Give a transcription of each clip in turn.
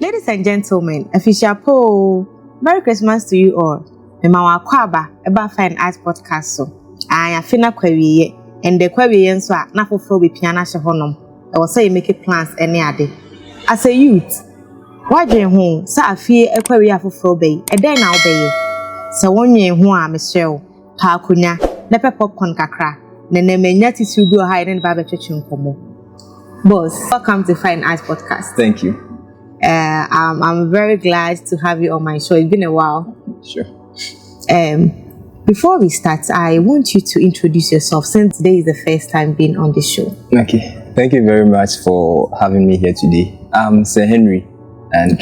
Ladies and gentlemen, official poll. Merry Christmas to you all. Mama Kwaba, about Fine Arts Podcast. So, I am Fina Query, and the query and so na for be piano shahonum. I will say make plans any other. As a youth, why do you home? So I fear a query for bay, a day now bay. So 1 year who Michelle, Pakunya, Nepe popcorn kakra, Nene Menyati Sugo hide and Barbecue Chunkomo. Boss, welcome to Fine Arts Podcast. Thank you. I'm very glad to have you on my show. It's been a while. Sure. Before we start, I want you to introduce yourself since today is the first time being on the show. Okay. Thank you very much for having me here today. I'm Sir Henry, and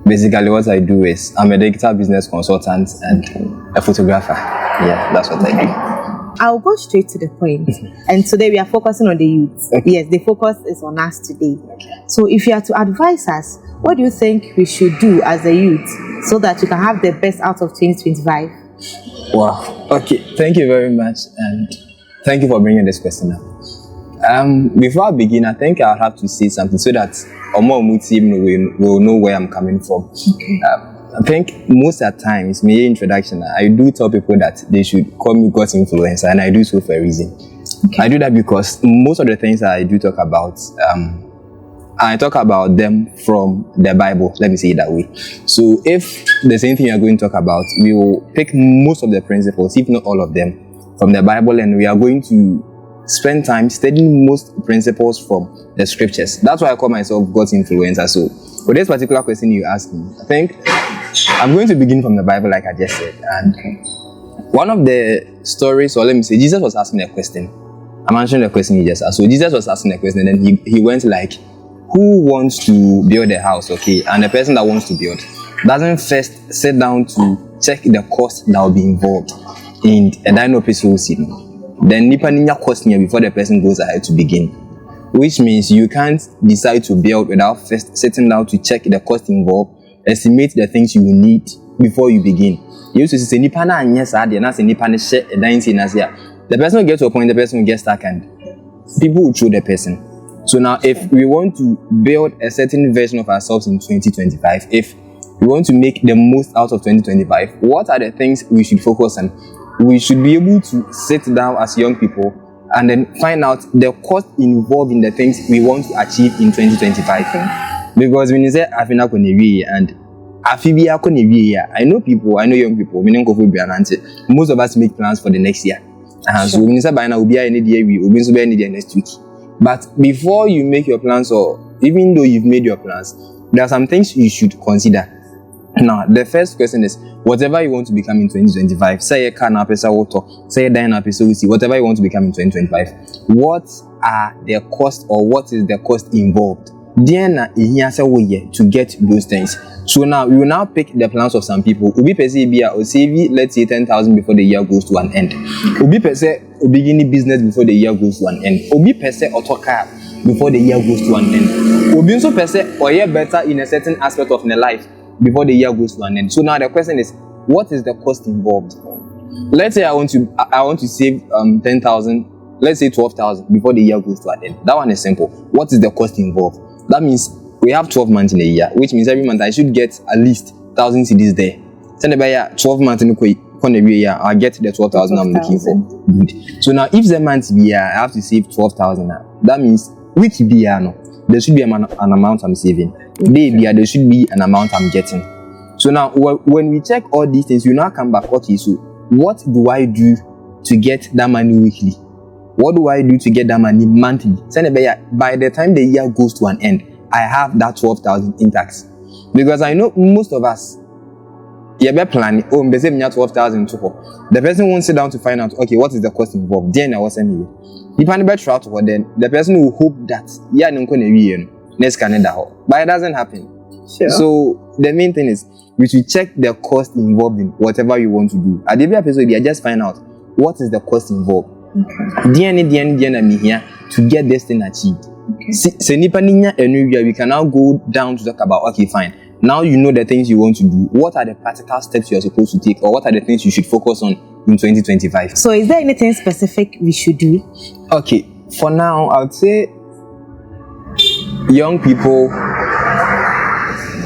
basically what I do is I'm a digital business consultant and a photographer. Yeah, that's what I do. I'll go straight to the point. And today we are focusing on the youth. Okay. Yes, the focus is on us today. So if you are to advise us, what do you think we should do as a youth so that you can have the best out of 2025? Wow. Okay. Thank you very much, and thank you for bringing this question up. Before I begin, I think I'll have to say something so that Omo team will know where I'm coming from. Okay. I think most of the time, it's my introduction. I do tell people that they should call me God's influencer, and I do so for a reason. Okay. I do that because most of the things that I do talk about, I talk about them from the Bible. Let me say it that way. So if the same thing you're going to talk about, we will pick most of the principles, if not all of them, from the Bible, and we are going to spend time studying most principles from the scriptures. That's why I call myself God's influencer. So for this particular question you asked me, I think I'm going to begin from the Bible, like I just said. And one of the stories, or let me say, Jesus was asking a question. I'm answering the question he just asked. So Jesus was asking a question, and then he went like, who wants to build a house, okay? And the person that wants to build doesn't first sit down to check the cost that will be involved in a dino piece. Then nipa ninya cost here before the person goes ahead to begin. Which means you can't decide to build without first sitting down to check the cost involved, estimate the things you will need before you begin. You used to say nipa na anya sa de na say nipa ne share a dine na say the person will get to a point, the person will get stuck, and people will throw the person. So now if we want to build a certain version of ourselves in 2025, if we want to make the most out of 2025, what are the things we should focus on? We should be able to sit down as young people and then find out the cost involved in the things we want to achieve in 2025. Because when you say Afina Konewi and Afibia Konewi, I know young people, most of us make plans for the next year. So when you say by now we'll be any day we'll be next week. But before you make your plans, or even though you've made your plans, there are some things you should consider. Now, the first question is, whatever you want to become in 2025, say a car na pesa water, say a diner pesa usi, whatever you want to become in 2025, what are the costs, or what is the cost involved? Then to get those things. So now we will now pick the plans of some people. Ubi pese bia or save, let's say 10,000 before the year goes to an end. Ubi pese begin business before the year goes to an end. Ubi pese auto car before the year goes to an end. Ubi so pese or year better in a certain aspect of their life before the year goes to an end. So now the question is, what is the cost involved? Let's say I want to save 10,000, let's say 12,000 before the year goes to an end. That one is simple. What is the cost involved? That means we have 12 months in a year, which means every month I should get at least 1,000 cedis there. Send by 12 months in a year, I'll get the 12,000 I'm looking for. Good. So now if the month be I have to save 12,000 now. That means week be there should be an amount I'm saving. Day be there should be an amount I'm getting. So now when we check all these things, you now come back, okay, so what do I do to get that money weekly? What do I do to get that money monthly? By the time the year goes to an end, I have that 12,000 intact. Because I know most of us, you be planning, 12,000 to the person won't sit down to find out, okay, what is the cost involved? Then I was saying, then the person will hope that, next Canada, but it doesn't happen. Sure. So the main thing is, we should check the cost involved in whatever you want to do. At the episode, you just find out what is the cost involved. Here to get this thing achieved. We can now go down to talk about, okay, fine. Now you know the things you want to do. What are the practical steps you are supposed to take, or what are the things you should focus on in 2025? So is there anything specific we should do? Okay, for now, I would say young people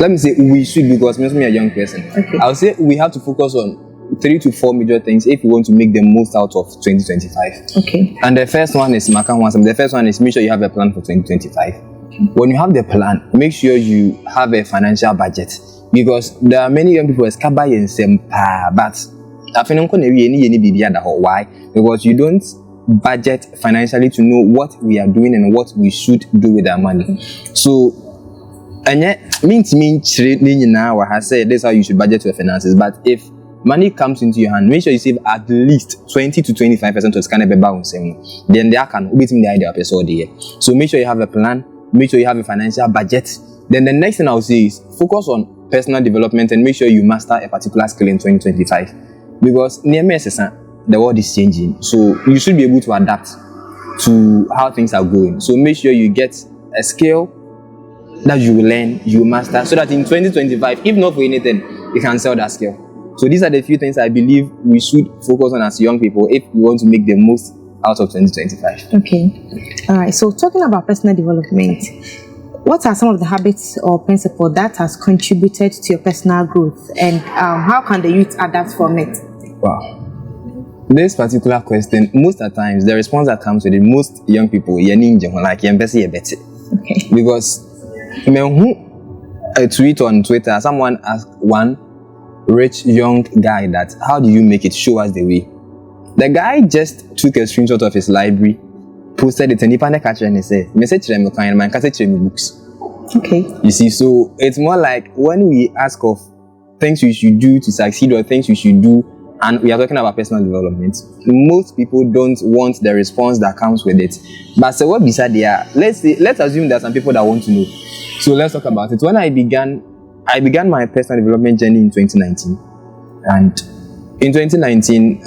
Let me say we should, because me a young person. Okay. I'll say we have to focus on 3 to 4 major things if we want to make the most out of 2025. Okay. And the first one is the first one is make sure you have a plan for 2025. When you have the plan, make sure you have a financial budget, because there are many young people but why? Because you don't budget financially to know what we are doing and what we should do with our money. So, and yet, now I say this is how you should budget your finances. But if money comes into your hand, make sure you save at least 20 to 25% of scanner bounce. Then there can be the idea of a So make sure you have a plan, make sure you have a financial budget. Then the next thing I'll say is focus on personal development and make sure you master a particular skill in 2025. Because near me, the world is changing, so you should be able to adapt to how things are going. So make sure you get a skill that you will learn, you master, so that in 2025, if not for anything, you can sell that skill. So these are the few things I believe we should focus on as young people if we want to make the most out of 2025. Okay. All right. So talking about personal development, what are some of the habits or principles that has contributed to your personal growth, and how can the youth adapt from it? Wow. This particular question, most of the times, the response that comes with it, most young people, like, okay. Because a tweet on Twitter, someone asked one rich young guy that, how do you make it? Show us the way. The guy just took a screenshot of his library, posted it, and he said, message them books. Okay. You see, so it's more like when we ask of things we should do to succeed or things we should do, and we are talking about personal development, most people don't want the response that comes with it. But so what beside there, let's assume there are some people that want to know. So let's talk about it. When I began my personal development journey in 2019, and in 2019,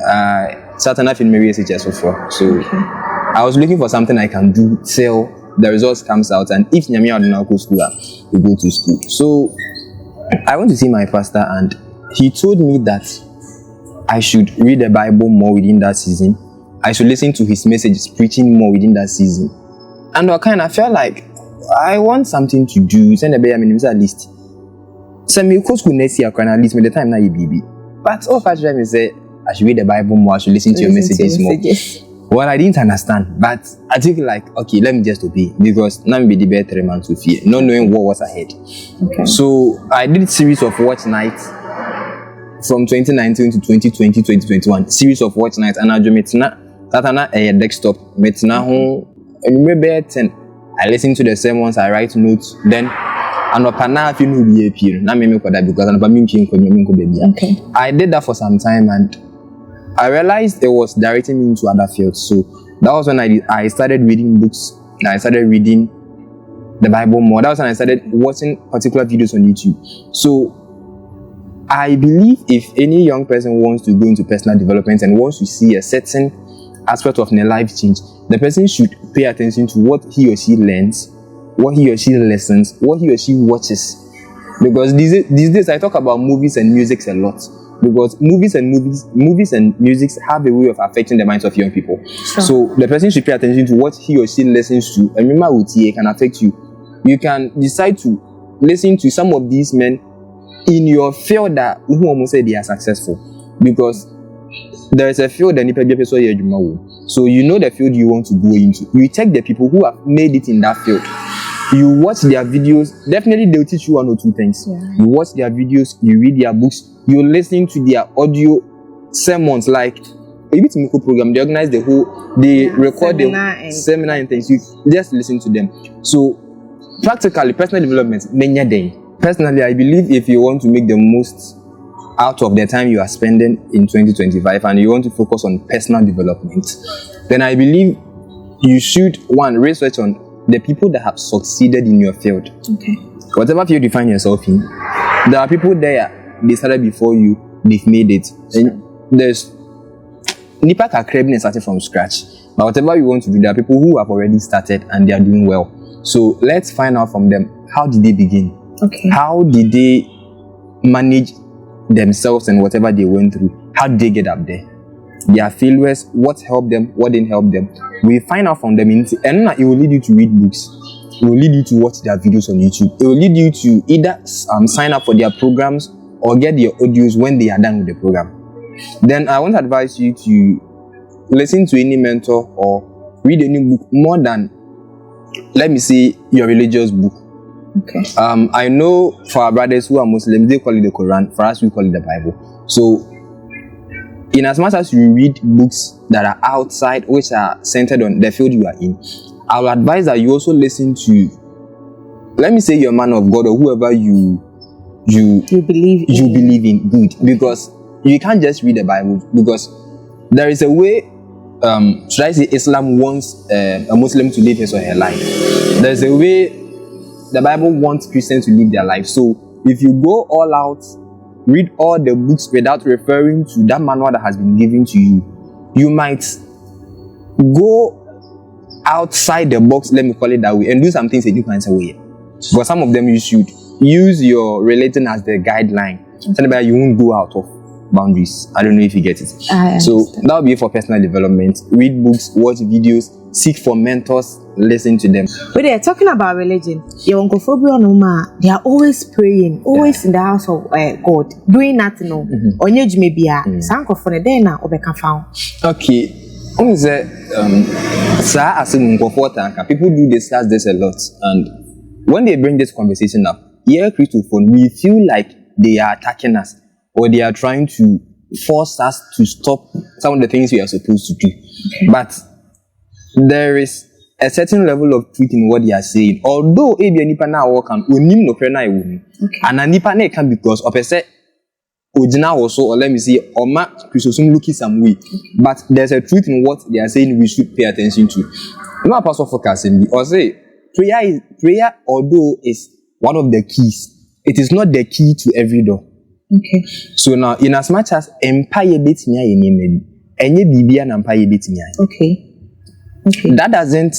Saturday in Mary SHS before. So I was looking for something I can do till the results comes out, and if Nyami Aduna go school, we go to school. So I went to see my pastor, and he told me that I should read the Bible more within that season. I should listen to his messages, preaching more within that season. And I felt like I want something to do. Send a baby at least. Send me go school next year, at least with the time now you baby. But all first time say I should read the Bible more, I should listen to your messages more. Well, I didn't understand, but I took it like, okay, let me just obey, because now be the better man to fear, not knowing what was ahead. Okay. So I did a series of watch nights from 2019 to 2020, 2021. Series of watch nights, and I do a desktop. I remember 10. I listen to the sermons, I write notes, then I feel be appear. Now me that because okay. I did that for some time, and I realized it was directing me into other fields. So that was when I started reading books. I started reading the Bible more. That was when I started watching particular videos on YouTube. So I believe if any young person wants to go into personal development and wants to see a certain aspect of their life change, the person should pay attention to what he or she learns, what he or she listens, what he or she watches. Because these days I talk about movies and music a lot. Because movies and music have a way of affecting the minds of young people. Sure. So the person should pay attention to what he or she listens to. And remember, it can affect you. You can decide to listen to some of these men in your field that who almost say they are successful, because there is a field that so you know the field you want to go into. You check the people who have made it in that field. You watch their videos. Definitely they'll teach you one or two things. Yeah. You watch their videos, you read their books, you listen to their audio sermons. Like a bit program, they organize the whole, they record the seminar and things. You just listen to them. So practically, personal development, many day. Personally, I believe if you want to make the most out of the time you are spending in 2025 and you want to focus on personal development, then I believe you should, one, research on the people that have succeeded in your field. Okay. Whatever field you find yourself in, there are people there, they started before you, they've made it. And there's Nipa Kakreb started from scratch. But whatever you want to do, there are people who have already started and they are doing well. So let's find out from them, how did they begin? Okay. How did they manage themselves and whatever they went through? How did they get up there? Their failures, what helped them, what didn't help them. We find out from them, and it will lead you to read books. It will lead you to watch their videos on YouTube. It will lead you to either sign up for their programs or get their audios when they are done with the program. Then I want to advise you to listen to any mentor or read any book more than, let me say, your religious book. Okay. I know for our brothers who are Muslims, they call it the Quran. For us, we call it the Bible. So, in as much as you read books that are outside, which are centered on the field you are in, I will advise that you also listen to, let me say, your man of God or whoever you believe in. Good, because you can't just read the Bible, because there is a way. Should I say Islam wants a Muslim to live his or her life? There's a way the Bible wants Christians to live their life. So if you go all out, read all the books without referring to that manual that has been given to you, you might go outside the box, let me call it that way, and do some things that you can say, well, but some of them you should use your religion as the guideline. So that you won't go out of boundaries. I don't know if you get it. So that will be for personal development. Read books, watch videos, seek for mentors, listen to them. But they're talking about religion. Your uncle Phobia Noma, they are always praying, always in the house of God, doing nothing. On your Jimmy Sanko for the day now, Obeka found. Okay. People do discuss this a lot, and when they bring this conversation up, we feel like they are attacking us, or they are trying to force us to stop some of the things we are supposed to do. Okay. But there is a certain level of truth in what they are saying. Although a nipa na work and unim no prena ewu, and a nipa na can because of a set ojina also, or let me say, or ma Christosum looking some way. But there's a truth in what they are saying we should pay attention to. No apostle focusing or say prayer, although is one of the keys, it is not the key to every door. Okay. So now, in as much as empire beats me, any BB and empire beats me. Okay. That doesn't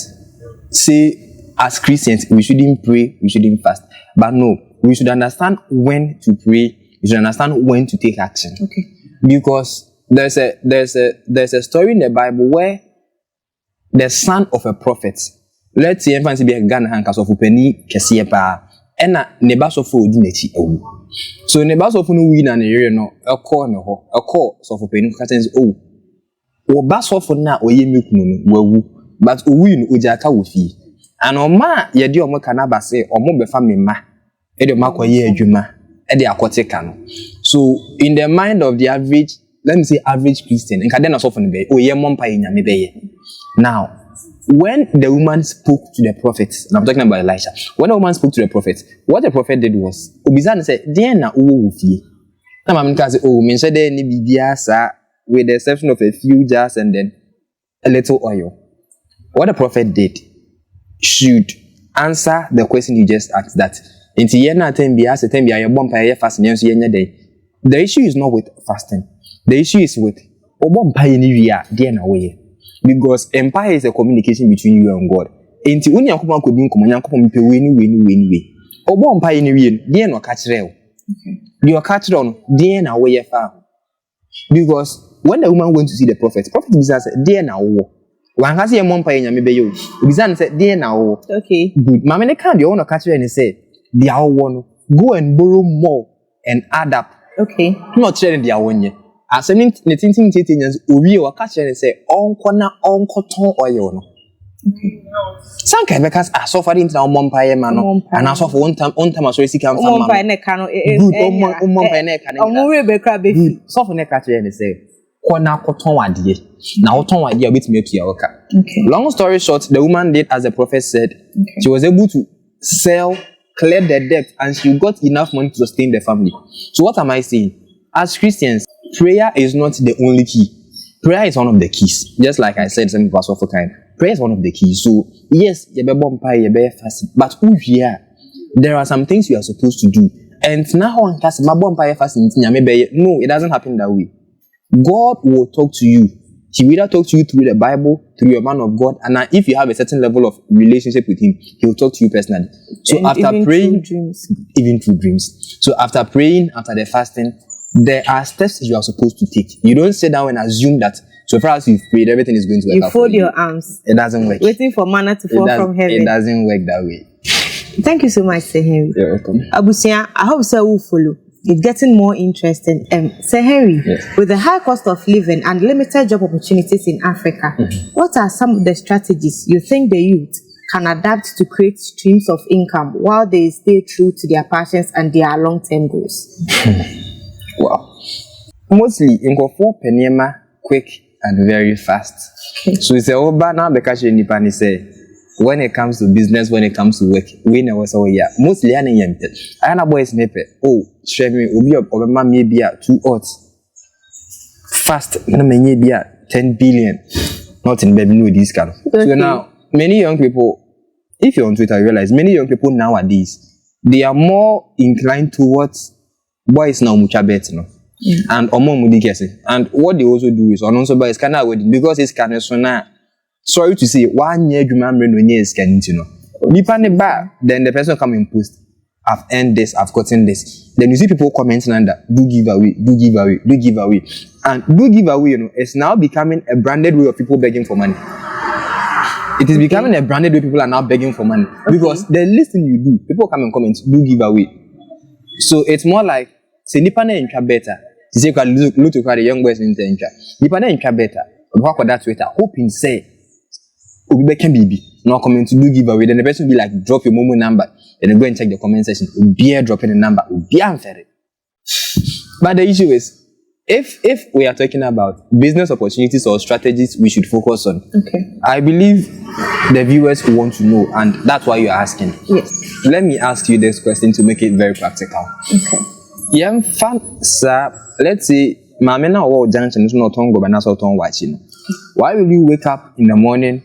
say as Christians we shouldn't pray, we shouldn't fast. But no, we should understand when to pray, we should understand when to take action. Okay. Because there's a story in the Bible where the son of a prophet, let's say, if be a Ghana handcuffs of Upeni Kesiepa, and a Nebasofo Dinechi. So Nebasofo no win and area no a call so for Penny Catens. Oh, Basofo na or ye milk no, but win Ujaka wufi. And Oma Yadi Omo Canaba say, or more family ma, Edomako ye juma, Edi aquaticano. So, in the mind of the average, let me say average Christian, and Cadena soften be, oh, ye mompa in Yamebe. Now, when the woman spoke to the prophet, and I'm talking about Elisha, when the woman spoke to the prophet, what the prophet did was, Obizan said, Dear na ufi. Now, I'm going to say, oh, mention there any bibiasa, with the exception of a few jars and then a little oil. What the prophet did should answer the question you just asked, that into yena tembiya se tembiya your bompa ye fasting yenso yenya day. The issue is not with fasting. The issue is with obompa ye ni wia dey na way. Because empire is a communication between you and God. Enti woni yakopon ko din komo yakopon mpe we ni. Obompa ye ni wie dey na ka kire o. Okay. You catch on dey na way fa. Because when the woman went to see the prophet said, dey na wo. One has a mompa ye nyame be yo. Obizan said, dey na wo. Okay. Good. Mama ne kan dey won ka kire and say, they are one. Go and borrow more and add up. Okay. Not sharing their one year. As a knitting years, we will catch and say, on corner, on cotton oil. Okay. Some chemicals are suffering into our mumpire man, and I saw for one time I saw a come from my neck. Good, soften a catcher and say, corner cotton idea. Now, ton idea with me to your car. Long story short, the woman did as the prophet said. Okay. She was able to sell, clear the debt, and she got enough money to sustain the family. So what am I saying? As Christians, prayer is not the only key. Prayer is one of the keys. Just like I said, some people are kind. Prayer is one of the keys. So yes, you be bomb pie, you be fasting, but there are some things you are supposed to do. And now on cast my bomb pie fasting, no, it doesn't happen that way. God will talk to you. He will either talk to you through the Bible, through your man of God, and if you have a certain level of relationship with him, he will talk to you personally. So and after praying, even through dreams. So after praying, after the fasting, there are steps you are supposed to take. You don't sit down and assume that So far as you've prayed, everything is going to work You out for fold your arms, It doesn't work. waiting for manna to fall from heaven. It doesn't work that way. Thank you so much, Sir Henry. You're welcome. Abusia, I hope Sir will follow. It's getting more interesting. Sir Henry, Yes. with the high cost of living and limited job opportunities in Africa, what are some of the strategies you think the youth can adapt to create streams of income while they stay true to their passions and their long-term goals? Wow. Mostly, in penema quick and very fast. Okay. So it's a oba now because you need say when it comes to business, when it comes to work, we never saw yeah. Mostly, I am boys snippet. Oh, share me. Obi or my maybe 2 odds. Fast, maybe 10 billion. Not in baby with this kind. Okay. So now, many young people, if you're on Twitter, you realize many young people nowadays they are more inclined towards boys now much better, no. And and what they also do is on also buy scanner wedding because it's kind of so now. Sorry to say, 1 year you remember no year scanning, you know. Nipa ne ba, then the person come and post, I've earned this, I've gotten this. Then you see people commenting under, do give away, do give away, do give away. And do give away, you know, it's now becoming a branded way of people begging for money. It is becoming a branded way people are now begging for money. Because the least thing you do, people come and comment, do give away. So it's more like, say, nipa ne intra better. You say, look to the young boys in the intra. Nipa ne intra better. Work on that Twitter, hoping say, Obi can be no comment to do giveaway. Then the person will be like, drop your Momo number. Then you go and check the comment section. Be dropping the number. Be unfair. But the issue is, if we are talking about business opportunities or strategies, we should focus on. Okay. I believe the viewers want to know, and that's why you're asking. Yes. Let me ask you this question to make it very practical. Okay. Young fan, sir. Let's say, Mamena or junction is not tongue, but not watching. Why will you wake up in the morning?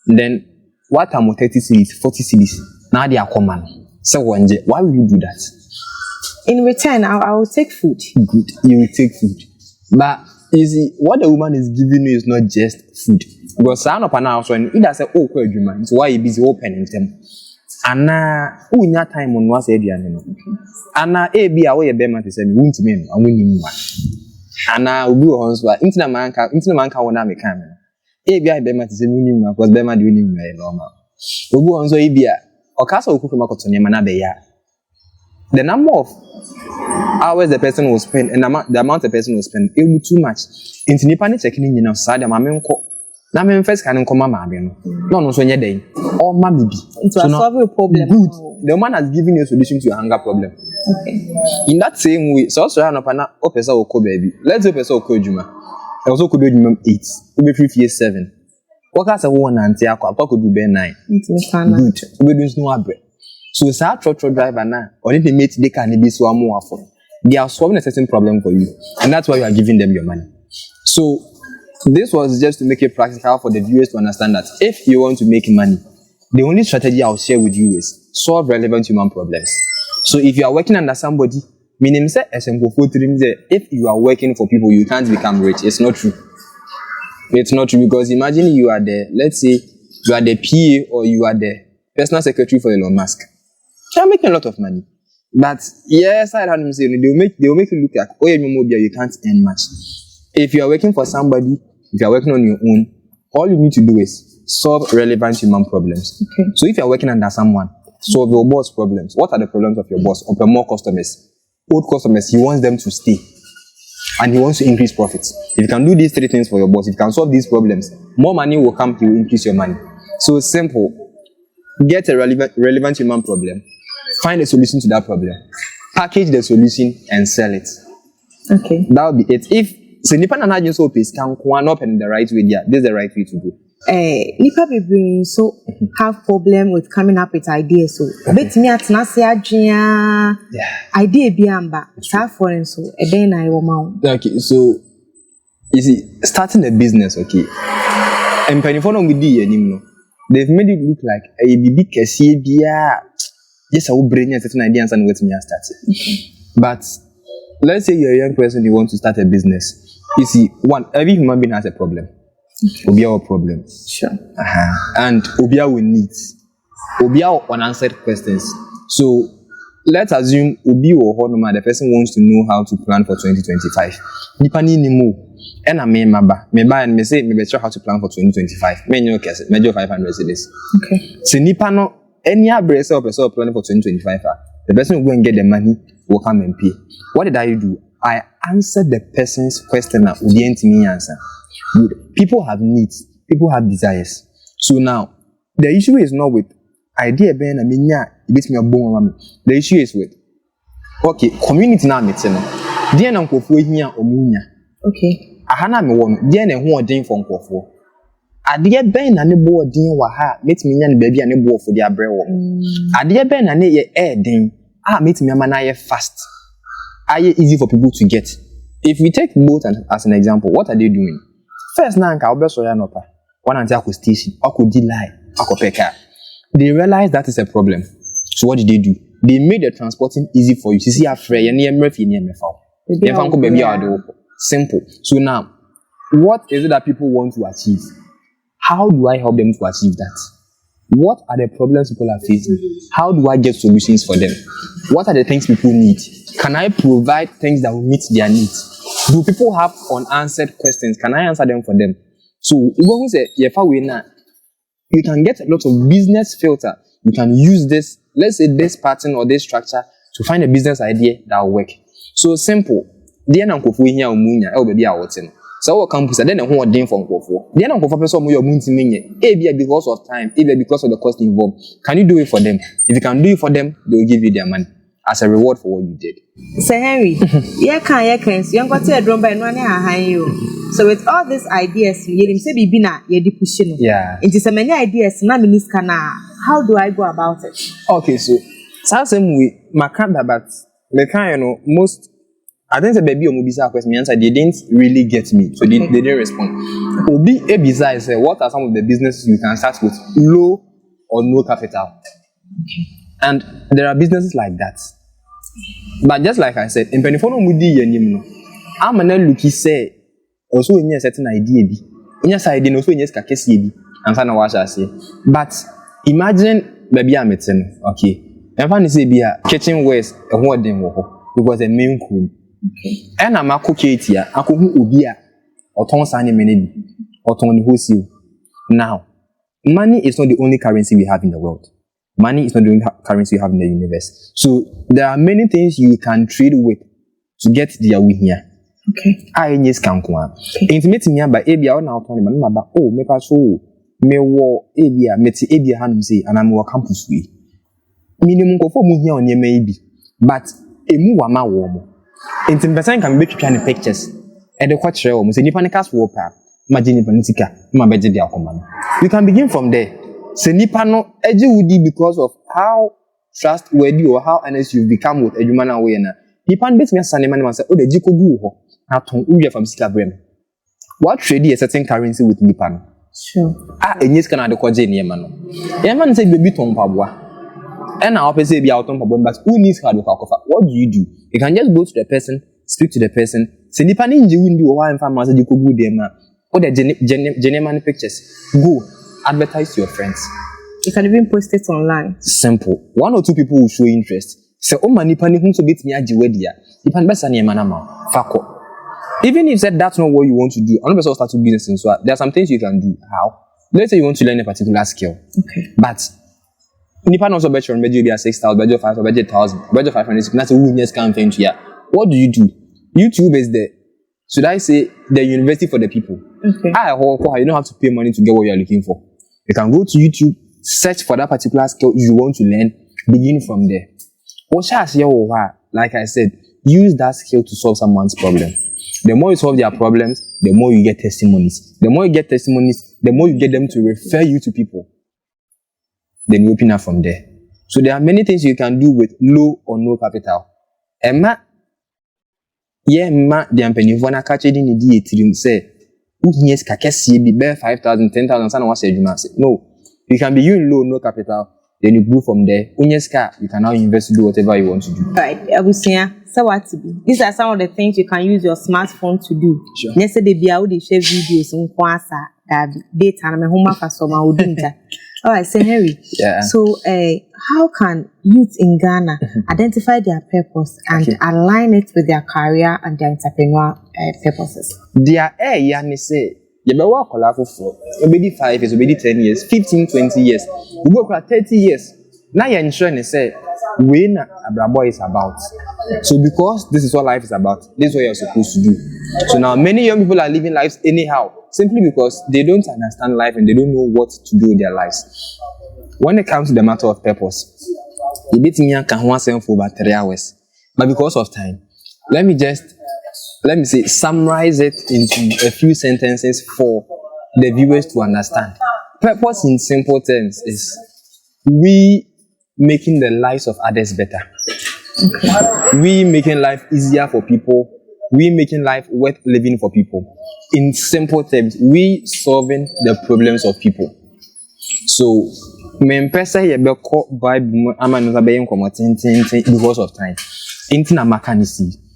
Then what am 30 cities, 40 cities? Now they are common. So one day, why will you do that? In return, I will take food. Good, you will take food. But you see, what the woman is giving you is not just food. Because I know now, so it does say, oh, man, so why you busy opening them? And now, who in that time on was Adrian? And now, a be away a bear to say, won't mean, I win one. And now, we will also into the man can make camera. Ebia bema ti se munim na because bema de unim na normal. Ogu onso ebia okasa okuku makoto nyema na be ya. The number of hours the person will spend and the amount the person will spend it will too much. Inti nipa ne checking nyina so da ma me nko. Na me first kan nko mama be no. No no so nye den. Or ma bibi. To solve a problem. Good. The man has given you a solution to your hunger problem. Okay. In that same way, so na pana o pesa o ko baby. Let's say pesa o ko adwuma. I also could do minimum 8. Ube 3 years 7. What can I say 1 and 2? I could do be 9. Good. Ube do no abre. So sa truck driver now, or if they meet they can be so more for. They are solving a certain problem for you, and that's why you are giving them your money. So this was just to make it practical for the viewers to understand that if you want to make money, the only strategy I'll share with you is solve relevant human problems. So if you are working under somebody, meaning say if you are working for people, you can't become rich. It's not true. It's not true because imagine you are the, let's say, you are the PA or you are the personal secretary for Elon Musk. You're making a lot of money. But yes, I don't say they'll make you look like you can't earn much. If you are working for somebody, if you are working on your own, all you need to do is solve relevant human problems. Okay. So if you are working under someone, solve your boss problems. What are the problems of your boss? Open more customers. Old customers, he wants them to stay. And he wants to increase profits. If you can do these 3 things for your boss, if you can solve these problems, more money will come, he will increase your money. So it's simple. Get a relevant human problem. Find a solution to that problem. Package the solution and sell it. Okay. That will be it. If so nipa na just hope is can one up in the right way, yeah, this is the right way to go. Nipa be so have problem with coming up with ideas. So bet me at na say adwea idea bi amba sa foreign so e den na yo ma. Okay, so you see, starting a business, okay. And penny for no we di anim no. They've made it look like a big kesi bia. Yes, I will bring a certain ideas and what me start it. Okay. But let's say you're a young person, you want to start a business. You see, every human being has a problem. Obia will problem. Sure. And Obia will needs. Obia will unanswered questions. So let's assume Obi or Honoma, the person wants to know how to plan for 2025. Nipani ni mo. And I may and me say me sure how to plan for 2025. Me no case, major 500 cedis. Okay. So Nipano any abrace of person planning for 2025. The person will go and get the money, will come and pay. What did I do? I answered the person's question that would me answer. People have needs, people have desires. So now the issue is not with idea being a minya, it beats me a bone. The issue is with okay, community now meets no. Dear Uncle here or Munya. Okay. Ahana me one, dear and who are doing from Kofo. Adeɛ bɛn na ne bo ɔden wɔ ha metimi nya ne baabi a ne bo ɔfo de abrɛ wɔ adeɛ bɛn na ne yɛ ɛden a metimi ama na yɛ fast aye easy for people to get. If we take boat as an example, what are they doing? First na nka obeso ya nopa one anti akọ station akọ di line akọ peka. They realize that is a problem. So what did they do? They made the transporting easy for you. You see afre ye na mrefi na mefa ye fa nko baabi a de wo simple. So now what is it that people want to achieve? How do I help them to achieve that? What are the problems people are facing? How do I get solutions for them? What are the things people need? Can I provide things that will meet their needs? Do people have unanswered questions? Can I answer them for them? So, you can get a lot of business filter. You can use this, let's say this pattern or this structure to find a business idea that will work. So simple. So our campus, and then who are doing from Kofo. They are not professor more because of time, because of the cost involved. Can you do it for them? If you can do it for them, they will give you their money as a reward for what you did. So Henry, you got to drum by one you. So with all these ideas, you say bibina, you pushing. Yeah. It is so many ideas. Now how do I go about it? Okay, so same way, Makanda, but the kind most. I think the baby or Mubisa question answer they didn't really get me, so they didn't respond. Obi Ebisa is what are some of the businesses you can start with low or no capital? Okay. And there are businesses like that. But just like I said, in Penifono Mudi Yenimno, I'm an looky say also in a certain idea be. In your side, also in your kakesi be, and sana wash I say. But imagine baby I'm okay. And funny say be a kitchen waste a word in because a main cool. Okay. And I'm a cook here. I could be a or ton sign minute or ton wholesale. Now, money is not the only currency we have in the world. Money is not the only currency we have in the universe. So there are many things you can trade with to get the way here. Okay. I just can't go on. Intimate me by ABA now, Tony, but oh, make us so me war ABA, Meti ABA Hanum say, and I'm more campus way. Minimum of 4 here on your maybe, but a muama warm. In person can make you pictures. And the quite sure almost any panicas wallpaper. Imagine Panitica, my budget command. You can begin from there. Senipano edgy because of how trustworthy or how honest you've become with a human awareness. He pan bits me as an man say, oh, the Jiko Guho, not Uya from Sikabrem. What trade a certain currency with Nipan? Sure. And yes, can I do Quajin Yamano? Yaman said, baby Tom Pabwa. And I'll say be out on problem, but who needs hard work? What do? You can just go to the person, speak to the person. Say the panin you win you and farmers you could go there, or the genuine pictures. Go advertise to your friends. You can even post it online. Simple. 1 or 2 people will show interest. Say, oh man, Nipani who so beat me at Jiwedia. Nipan best and Yamanama. Fako. Even if said that's not what you want to do, another person start to business and so there are some things you can do. How? Let's say you want to learn a particular skill. Okay. But Nipan also bet you on budget 6,000, budget 5,000, budget 1,000, budget 500. That's a who just can't think here. What do? YouTube is the, should I say, the university for the people. Okay. You don't have to pay money to get what you're looking for. You can go to YouTube, search for that particular skill you want to learn, begin from there. Like I said, use that skill to solve someone's problem. The more you solve their problems, the more you get testimonies. The more you get testimonies, the more you get them to refer you to people. Then you open up from there. So there are many things you can do with low or no capital. Emma, the company for na catch it in the day say, yes, kakesi be bear 5,000, 10,000, son was say. No, you can be in low, no capital. Then you grow from there. You can now invest to do whatever you want to do. Right, Abusia. So what to be? These are some of the things you can use your smartphone to do. Sure. Yesterday, be out share videos on Kwasa, data, and my home for some All right, so Henry. Yeah. So, how can youth in Ghana identify their purpose and align it with their career and their entrepreneurial purposes? Their yani say, you be work for maybe 5 years, maybe 10 years, 15, 20 years, we work for 30 years. Now you're ensuring they say, when Abrabo is about. So because this is what life is about, this is what you're supposed to do. So now many young people are living lives anyhow, simply because they don't understand life and they don't know what to do with their lives. When it comes to the matter of purpose, it beats me can once for about 3 hours. But because of time, let me summarize it into a few sentences for the viewers to understand. Purpose in simple terms is we making the lives of others better. We making life easier for people. We making life worth living for people. In simple terms, we solving the problems of people. So, because of time.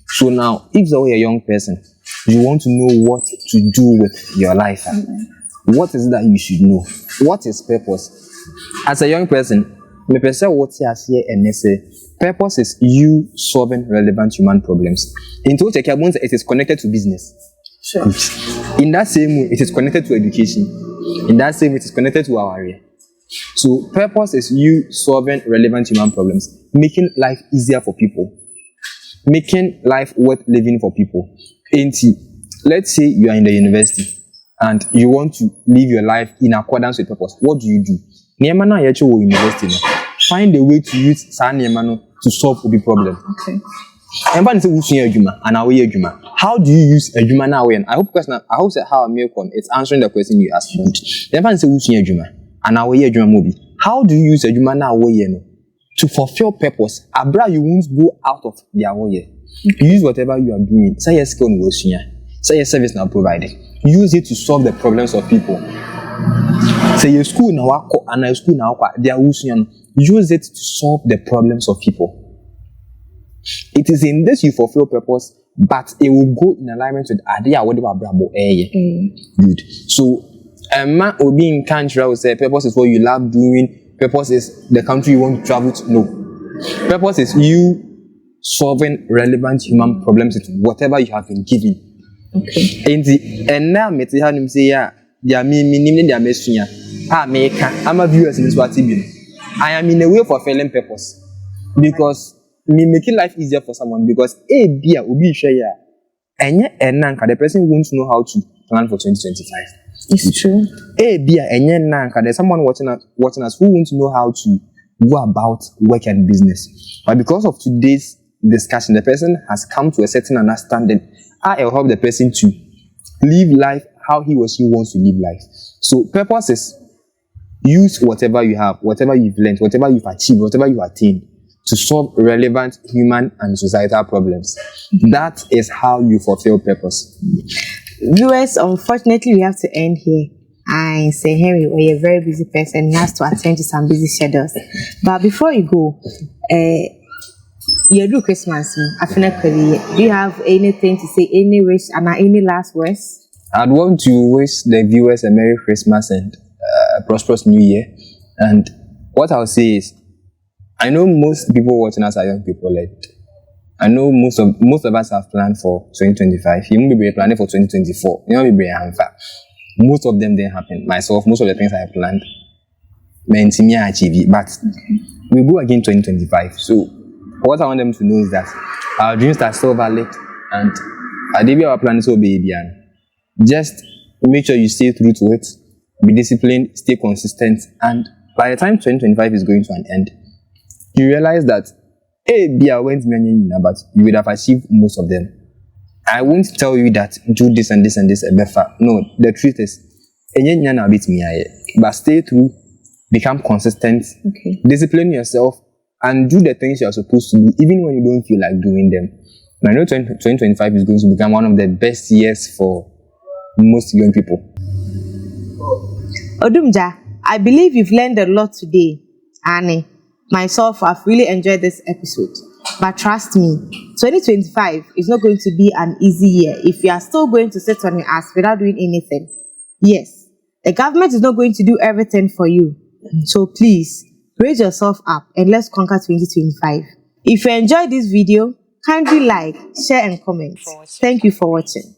So now, if you're a young person, you want to know what to do with your life. What is that you should know? What is purpose? As a young person, purpose is you solving relevant human problems. In total, it is connected to business. Sure. In that same way, it is connected to education. In that same way, it is connected to our area. So, purpose is you solving relevant human problems, making life easier for people, making life worth living for people. Let's say you are in the university and you want to live your life in accordance with purpose. What do? University. Find a way to use to solve the problem. Okay. How do you use a human now? I hope how it's answering the question you asked. How do you use a human now to fulfill purpose? Abra, you won't go out of their way. Use whatever you are doing. Say your skill in say your service now provided. Use it to solve the problems of people. Say your school now and your school now they are use it to solve the problems of people. It is in this you fulfill purpose, but it will go in alignment with idea whatever brabo. Good. So man will be in country, I would say purpose is what you love doing, purpose is the country you want to travel to. No. Purpose is you solving relevant human problems with whatever you have been given. Okay. And now me say yeah, I'm a viewer in this what I am in a way for fulfilling purpose. Because me making life easier for someone because the person won't know how to plan for 2025. It's true. There's someone watching us who wants to know how to go about work and business. But because of today's discussion, the person has come to a certain understanding. I'll help the person to live life how he or she wants to live life. So purpose is use whatever you have, whatever you've learned, whatever you've achieved, whatever you've attained to solve relevant human and societal problems. That is how you fulfill purpose. Viewers, unfortunately, we have to end here. I say, Henry, we're a very busy person. You have to attend to some busy schedules. But before you go, you do Christmas. Do you have anything to say, any wish, and any last words? I'd want to wish the viewers a Merry Christmas and a prosperous New Year. And what I'll say is, I know most people watching us are young people. I know most of us have planned for 2025. You won't be planning for 2024. You won't be most of them didn't happen. Myself, most of the things I have planned, but we go again 2025. So what I want them to know is that our dreams are still valid, and our plans will be just make sure you stay true to it, be disciplined, stay consistent, and by the time 2025 is going to an end, you realize that but you would have achieved most of them. I won't tell you that do this and this and this. No, the truth is, but stay true, become consistent, discipline yourself, and do the things you are supposed to do, even when you don't feel like doing them. And I know 2025 is going to become one of the best years for most young people. Odumja, I believe you've learned a lot today, Annie. Myself, I've really enjoyed this episode. But trust me, 2025 is not going to be an easy year if you are still going to sit on your ass without doing anything. Yes, the government is not going to do everything for you. So please, raise yourself up and let's conquer 2025. If you enjoyed this video, kindly like, share and comment. Thank you for watching.